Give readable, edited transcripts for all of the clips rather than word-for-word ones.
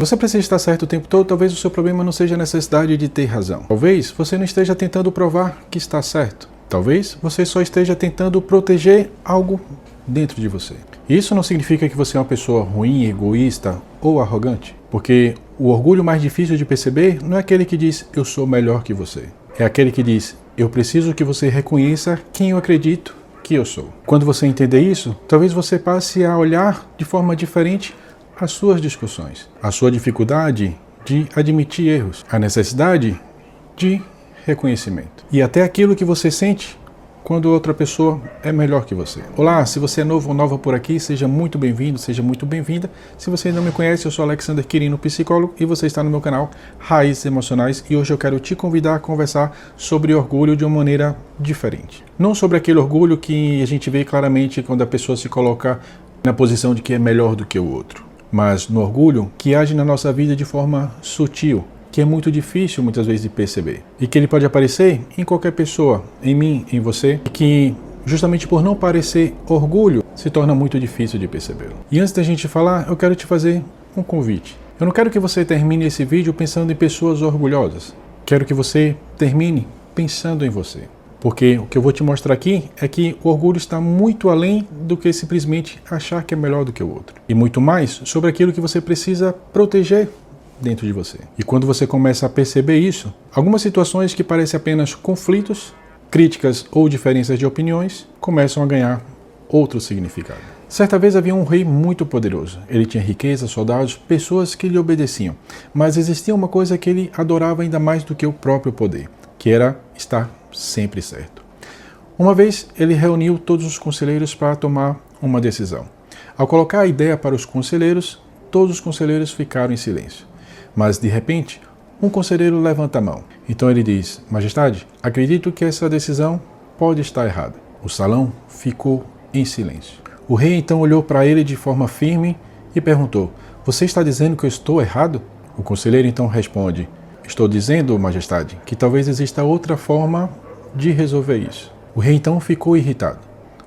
Você precisa estar certo o tempo todo, talvez o seu problema não seja a necessidade de ter razão. Talvez você não esteja tentando provar que está certo. Talvez você só esteja tentando proteger algo dentro de você. Isso não significa que você é uma pessoa ruim, egoísta ou arrogante, porque o orgulho mais difícil de perceber não é aquele que diz eu sou melhor que você. É aquele que diz eu preciso que você reconheça quem eu acredito que eu sou. Quando você entender isso, talvez você passe a olhar de forma diferente as suas discussões, a sua dificuldade de admitir erros, a necessidade de reconhecimento e até aquilo que você sente quando outra pessoa é melhor que você. Olá, se você é novo ou nova por aqui, seja muito bem-vindo, seja muito bem-vinda. Se você ainda não me conhece, eu sou Alexander Quirino, psicólogo, e você está no meu canal Raízes Emocionais, e hoje eu quero te convidar a conversar sobre orgulho de uma maneira diferente. Não sobre aquele orgulho que a gente vê claramente quando a pessoa se coloca na posição de que é melhor do que o outro, mas no orgulho que age na nossa vida de forma sutil, que é muito difícil muitas vezes de perceber, e que ele pode aparecer em qualquer pessoa, em mim, em você, e que justamente por não parecer orgulho, se torna muito difícil de percebê-lo. E antes da gente falar, eu quero te fazer um convite. Eu não quero que você termine esse vídeo pensando em pessoas orgulhosas. Quero que você termine pensando em você. Porque o que eu vou te mostrar aqui é que o orgulho está muito além do que simplesmente achar que é melhor do que o outro. E muito mais sobre aquilo que você precisa proteger dentro de você. E quando você começa a perceber isso, algumas situações que parecem apenas conflitos, críticas ou diferenças de opiniões começam a ganhar outro significado. Certa vez havia um rei muito poderoso. Ele tinha riqueza, soldados, pessoas que lhe obedeciam. Mas existia uma coisa que ele adorava ainda mais do que o próprio poder, que era estar sempre certo. Uma vez ele reuniu todos os conselheiros para tomar uma decisão. Ao colocar a ideia para os conselheiros, todos os conselheiros ficaram em silêncio. Mas, de repente, um conselheiro levanta a mão. Então ele diz: Majestade, acredito que essa decisão pode estar errada. O salão ficou em silêncio. O rei então olhou para ele de forma firme e perguntou: Você está dizendo que eu estou errado? O conselheiro então responde: Estou dizendo, Majestade, que talvez exista outra forma de resolver isso. O rei então ficou irritado.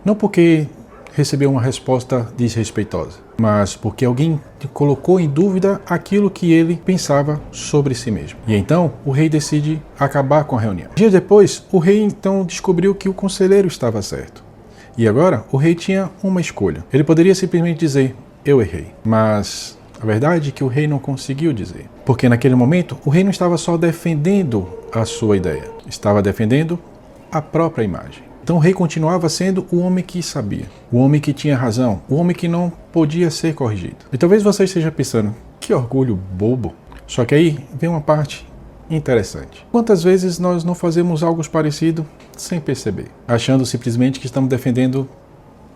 Não porque recebeu uma resposta desrespeitosa, mas porque alguém colocou em dúvida aquilo que ele pensava sobre si mesmo. E então o rei decide acabar com a reunião. Dias depois, o rei então descobriu que o conselheiro estava certo. E agora o rei tinha uma escolha. Ele poderia simplesmente dizer: eu errei. Mas a verdade é que o rei não conseguiu dizer. Porque naquele momento o rei não estava só defendendo a sua ideia, estava defendendo a própria imagem. Então o rei continuava sendo o homem que sabia, o homem que tinha razão, o homem que não podia ser corrigido. E talvez você esteja pensando: que orgulho bobo. Só que aí vem uma parte interessante. Quantas vezes nós não fazemos algo parecido sem perceber, achando simplesmente que estamos defendendo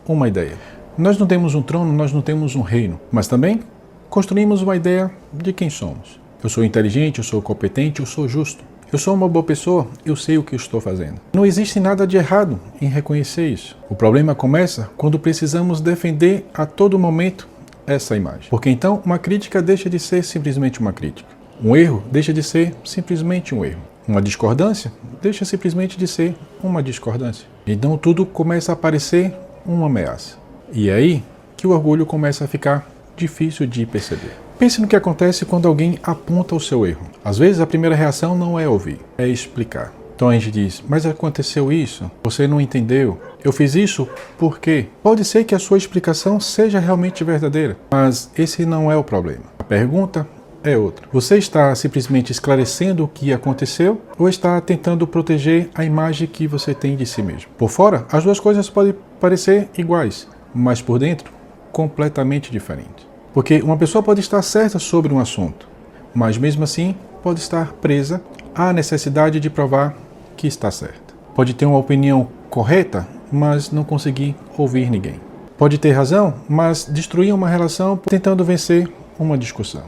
uma ideia? Nós não temos um trono, nós não temos um reino, mas também construímos uma ideia de quem somos. Eu sou inteligente, eu sou competente, eu sou justo. Eu sou uma boa pessoa, eu sei o que estou fazendo. Não existe nada de errado em reconhecer isso. O problema começa quando precisamos defender a todo momento essa imagem. Porque então uma crítica deixa de ser simplesmente uma crítica. Um erro deixa de ser simplesmente um erro. Uma discordância deixa simplesmente de ser uma discordância. Então tudo começa a parecer uma ameaça. E é aí que o orgulho começa a ficar difícil de perceber. Pense no que acontece quando alguém aponta o seu erro. Às vezes a primeira reação não é ouvir, é explicar. Então a gente diz: mas aconteceu isso, você não entendeu, eu fiz isso por quê? Pode ser que a sua explicação seja realmente verdadeira, mas esse não é o problema. A pergunta é outra. Você está simplesmente esclarecendo o que aconteceu ou está tentando proteger a imagem que você tem de si mesmo? Por fora, as duas coisas podem parecer iguais, mas por dentro, completamente diferentes. Porque uma pessoa pode estar certa sobre um assunto, mas mesmo assim pode estar presa à necessidade de provar que está certa. Pode ter uma opinião correta, mas não conseguir ouvir ninguém. Pode ter razão, mas destruir uma relação tentando vencer uma discussão.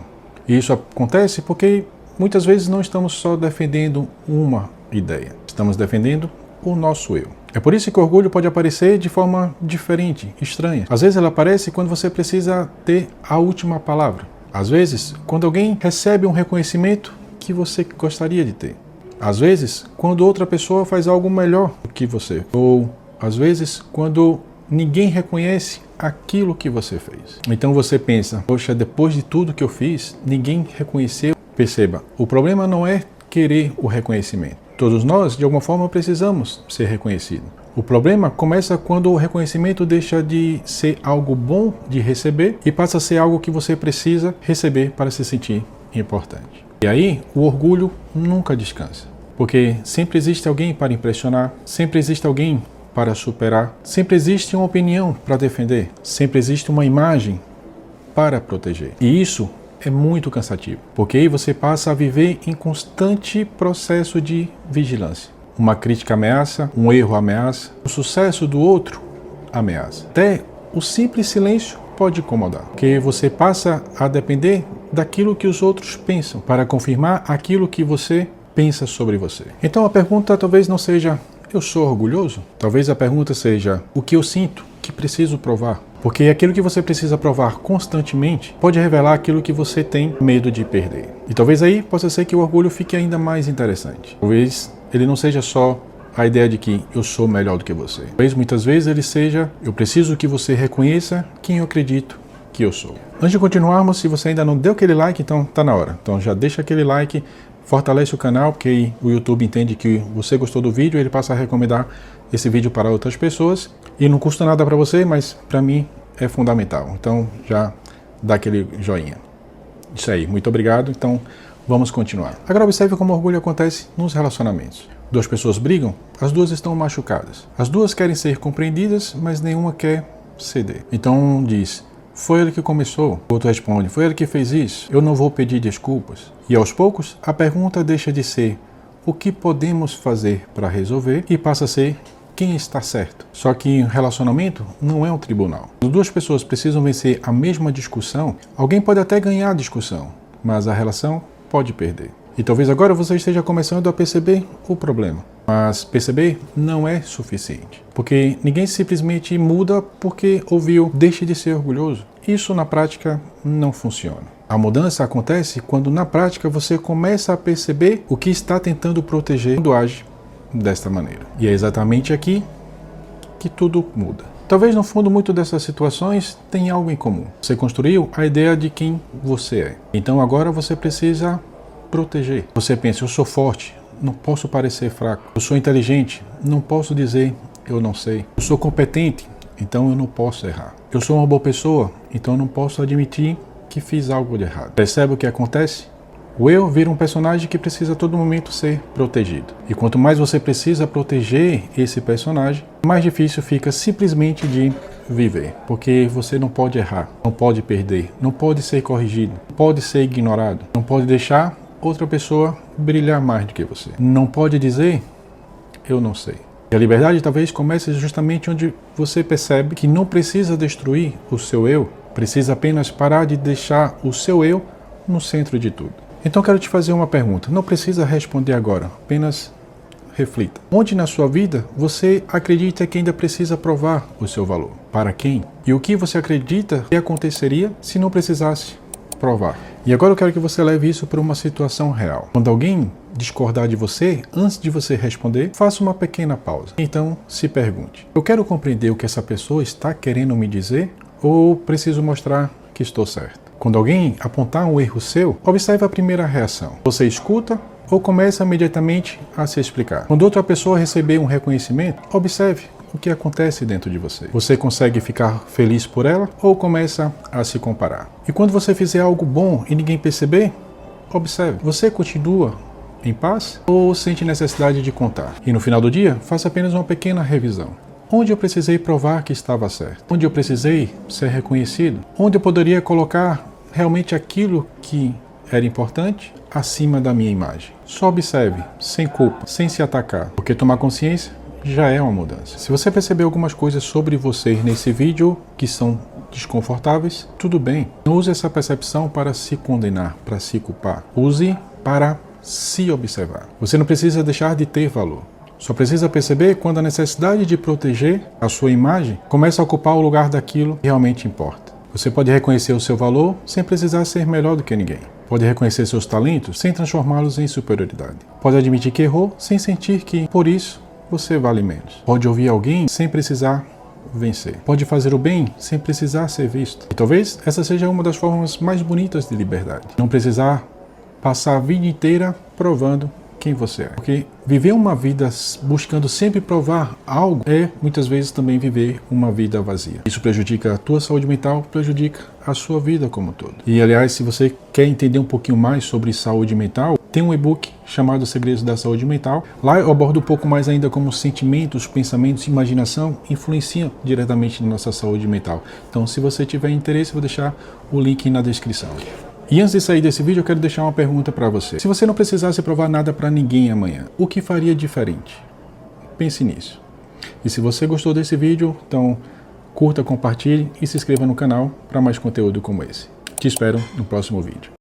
E isso acontece porque muitas vezes não estamos só defendendo uma ideia, estamos defendendo o nosso eu. É por isso que o orgulho pode aparecer de forma diferente, estranha. Às vezes ela aparece quando você precisa ter a última palavra. Às vezes, quando alguém recebe um reconhecimento que você gostaria de ter. Às vezes, quando outra pessoa faz algo melhor do que você. Ou, às vezes, quando ninguém reconhece aquilo que você fez. Então você pensa, poxa, depois de tudo que eu fiz, ninguém reconheceu. Perceba, o problema não é querer o reconhecimento. Todos nós, de alguma forma, precisamos ser reconhecidos. O problema começa quando o reconhecimento deixa de ser algo bom de receber e passa a ser algo que você precisa receber para se sentir importante. E aí, o orgulho nunca descansa, porque sempre existe alguém para impressionar, sempre existe alguém para superar, sempre existe uma opinião para defender, sempre existe uma imagem para proteger. E isso é muito cansativo, porque aí você passa a viver em constante processo de vigilância. Uma crítica ameaça, um erro ameaça, o sucesso do outro ameaça. Até o simples silêncio pode incomodar, porque você passa a depender daquilo que os outros pensam para confirmar aquilo que você pensa sobre você. Então a pergunta talvez não seja eu sou orgulhoso? Talvez a pergunta seja o que eu sinto que preciso provar? Porque aquilo que você precisa provar constantemente pode revelar aquilo que você tem medo de perder. E talvez aí possa ser que o orgulho fique ainda mais interessante. Talvez ele não seja só a ideia de que eu sou melhor do que você. Talvez muitas vezes ele seja eu preciso que você reconheça quem eu acredito que eu sou. Antes de continuarmos, se você ainda não deu aquele like, então tá na hora. Então já deixa aquele like, fortalece o canal, porque aí o YouTube entende que você gostou do vídeo, ele passa a recomendar esse vídeo para outras pessoas. E não custa nada para você, mas para mim é fundamental. Então já dá aquele joinha. Isso aí, muito obrigado. Então vamos continuar. Agora observe como o orgulho acontece nos relacionamentos. Duas pessoas brigam, as duas estão machucadas. As duas querem ser compreendidas, mas nenhuma quer ceder. Então um diz, foi ele que começou. O outro responde, foi ele que fez isso. Eu não vou pedir desculpas. E aos poucos, a pergunta deixa de ser o que podemos fazer para resolver e passa a ser quem está certo. Só que relacionamento não é um tribunal. Quando duas pessoas precisam vencer a mesma discussão, alguém pode até ganhar a discussão, mas a relação pode perder. E talvez agora você esteja começando a perceber o problema. Mas perceber não é suficiente. Porque ninguém simplesmente muda porque ouviu deixe de ser orgulhoso. Isso na prática não funciona. A mudança acontece quando na prática você começa a perceber o que está tentando proteger quando age desta maneira. E é exatamente aqui que tudo muda. Talvez no fundo muito dessas situações tenha algo em comum. Você construiu a ideia de quem você é. Então agora você precisa proteger. Você pensa, eu sou forte, não posso parecer fraco. Eu sou inteligente, não posso dizer eu não sei. Eu sou competente, então eu não posso errar. Eu sou uma boa pessoa, então eu não posso admitir que fiz algo de errado. Percebe o que acontece? O eu vira um personagem que precisa a todo momento ser protegido. E quanto mais você precisa proteger esse personagem, mais difícil fica simplesmente de viver. Porque você não pode errar, não pode perder, não pode ser corrigido, não pode ser ignorado, não pode deixar outra pessoa brilhar mais do que você. Não pode dizer, eu não sei. E a liberdade talvez comece justamente onde você percebe que não precisa destruir o seu eu, precisa apenas parar de deixar o seu eu no centro de tudo. Então quero te fazer uma pergunta, não precisa responder agora, apenas reflita. Onde na sua vida você acredita que ainda precisa provar o seu valor? Para quem? E o que você acredita que aconteceria se não precisasse provar? E agora eu quero que você leve isso para uma situação real. Quando alguém discordar de você, antes de você responder, faça uma pequena pausa. Então se pergunte, eu quero compreender o que essa pessoa está querendo me dizer ou preciso mostrar que estou certo? Quando alguém apontar um erro seu, observe a primeira reação. Você escuta ou começa imediatamente a se explicar? Quando outra pessoa receber um reconhecimento, observe o que acontece dentro de você. Você consegue ficar feliz por ela ou começa a se comparar? E quando você fizer algo bom e ninguém perceber, observe. Você continua em paz ou sente necessidade de contar? E no final do dia, faça apenas uma pequena revisão. Onde eu precisei provar que estava certo? Onde eu precisei ser reconhecido? Onde eu poderia colocar realmente aquilo que era importante acima da minha imagem? Só observe, sem culpa, sem se atacar, porque tomar consciência já é uma mudança. Se você perceber algumas coisas sobre você nesse vídeo que são desconfortáveis, tudo bem. Não use essa percepção para se condenar, para se culpar. Use para se observar. Você não precisa deixar de ter valor. Só precisa perceber quando a necessidade de proteger a sua imagem começa a ocupar o lugar daquilo que realmente importa. Você pode reconhecer o seu valor sem precisar ser melhor do que ninguém. Pode reconhecer seus talentos sem transformá-los em superioridade. Pode admitir que errou sem sentir que, por isso, você vale menos. Pode ouvir alguém sem precisar vencer. Pode fazer o bem sem precisar ser visto. E talvez essa seja uma das formas mais bonitas de liberdade. Não precisar passar a vida inteira provando quem você é. Porque viver uma vida buscando sempre provar algo é, muitas vezes, também viver uma vida vazia. Isso prejudica a tua saúde mental, prejudica a sua vida como um todo. E, aliás, se você quer entender um pouquinho mais sobre saúde mental, tem um e-book chamado Segredos da Saúde Mental. Lá eu abordo um pouco mais ainda como sentimentos, pensamentos e imaginação influenciam diretamente na nossa saúde mental. Então, se você tiver interesse, eu vou deixar o link na descrição. E antes de sair desse vídeo, eu quero deixar uma pergunta para você. Se você não precisasse provar nada para ninguém amanhã, o que faria diferente? Pense nisso. E se você gostou desse vídeo, então curta, compartilhe e se inscreva no canal para mais conteúdo como esse. Te espero no próximo vídeo.